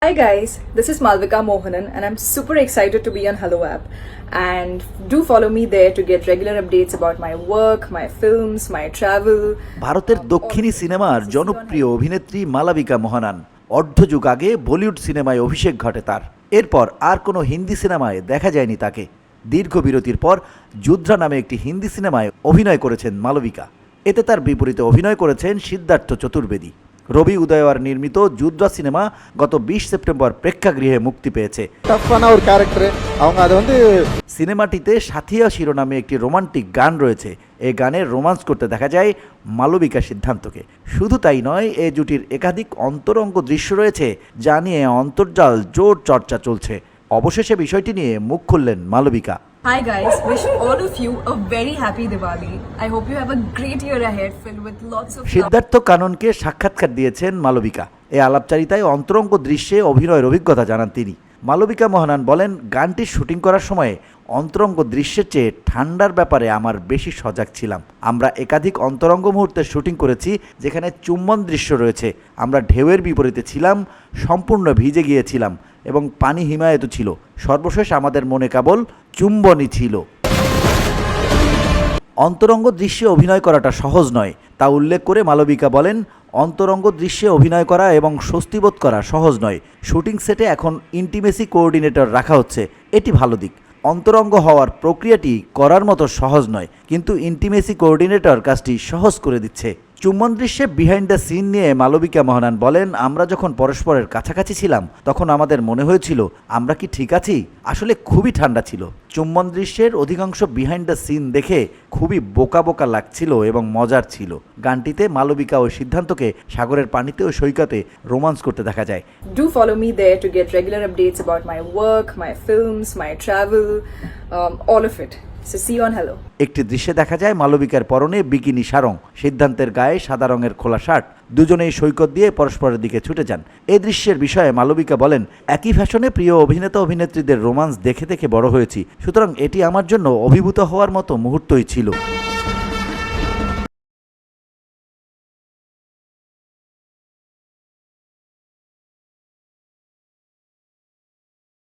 Hi guys, this is Malvika Mohanan and I'm super excited to be on Hello App. And do follow me there to get regular updates about my work, my films, my travel. ভারতের দক্ষিণী সিনেমার জনপ্রিয় অভিনেত্রী মালাবিকা মোহনান অর্ধযুগ আগে বলিউড সিনেমায় অভিষেক ঘটে তার। এরপর আর কোনো হিন্দি সিনেমায় দেখা যায়নি তাকে। দীর্ঘ বিরতির পর যুদ্ধা নামে একটি হিন্দি সিনেমায় অভিনয় করেছেন মালবিকা। এতে তার বিপরীতে অভিনয় করেছেন সিদ্ধার্থ চতুর্বেদী। রবি উদয়ওয়ার নির্মিত যুদ্ধা সিনেমা গত 20 সেপ্টেম্বর প্রেক্ষাগৃহে মুক্তি পেয়েছে। সিনেমাটিতে সাথিয়া শিরোনামে একটি রোমান্টিক গান রয়েছে। এই গানে রোমান্স করতে দেখা যায় মালবিকা সিদ্ধান্তকে। শুধু তাই নয়, এই জুটির একাধিক অন্তরঙ্গ দৃশ্য রয়েছে যা নিয়ে অন্তর্জাল জোর চর্চা চলছে। অবশেষে বিষয়টি নিয়ে মুখ খুললেন Malavika. Hi guys, wish all of you a very happy Diwali. I hope you have a great year ahead filled with lots of Siddharth কাননকে সাক্ষাৎকার দিয়েছেন মালবিকা। এই আলাপচারিতায় অন্তরঙ্গ দৃশ্যে অভিনয়ের অভিজ্ঞতা জানান তিনি। মালবিকা মোহনান বলেন, গানটির শুটিং করার সময় অন্তরঙ্গ দৃশ্যের চেয়ে ঠান্ডার ব্যাপারে আমার বেশি সজাগ ছিলাম। আমরা একাধিক অন্তরঙ্গ মুহূর্তে শুটিং করেছি যেখানে চুম্বন দৃশ্য রয়েছে। আমরা ঢেউয়ের বিপরীতে ছিলাম, সম্পূর্ণ ভিজে গিয়েছিলাম এবং পানি হিমায়িত ছিল। সর্বশেষ আমাদের মনে কেবল চুম্বনই ছিল। অন্তরঙ্গ দৃশ্যে অভিনয় করাটা সহজ নয় তা উল্লেখ করে মালবিকা বলেন, অন্তরঙ্গ দৃশ্যে অভিনয় করা এবং স্বস্তিবোধ করা সহজ নয়। শুটিং সেটে এখন ইন্টিমেসি কোঅর্ডিনেটর রাখা হচ্ছে, এটি ভালো দিক। অন্তরঙ্গ হওয়ার প্রক্রিয়াটি করার মতো সহজ নয়, কিন্তু ইন্টিমেসি কোঅর্ডিনেটর কাজটি সহজ করে দিচ্ছে। চুম্বন দৃশ্যে বিহাইন্ড দ্য সিন নিয়ে মালবিকা মোহনান বলেন, আমরা যখন পরস্পরের কাছাকাছি ছিলাম তখন আমাদের মনে হয়েছিল আমরা কি ঠিক আছি। আসলে খুবই ঠান্ডা ছিল। চুম্বন দৃশ্যের অধিকাংশ বিহাইন্ড দ্য সিন দেখে খুবই বোকা বোকা লাগছিল এবং মজার ছিল। গানটিতে মালবিকা ও সিদ্ধান্তকে সাগরের পানিতে ও সৈকতে রোমান্স করতে দেখা যায়। Do follow me there to get regular updates about my work, my films, my travel, all of it. So see you on Hello. একটি দৃশ্যে দেখা যায় মালবিকার পরনে বিকিনি সারং, সিদ্ধান্তের গায়ে সাদা রঙের খোলা শার্ট। দুজনেই সৈকত দিয়ে পরস্পরের দিকে ছুটে যান। এই দৃশ্যের বিষয়ে মালবিকা বলেন, একই ফ্যাশনে প্রিয় অভিনেতা অভিনেত্রীদের রোমান্স দেখে দেখে বড় হয়েছি, সুতরাং এটি আমার জন্য অভিভূত হওয়ার মতো মুহূর্তই ছিল।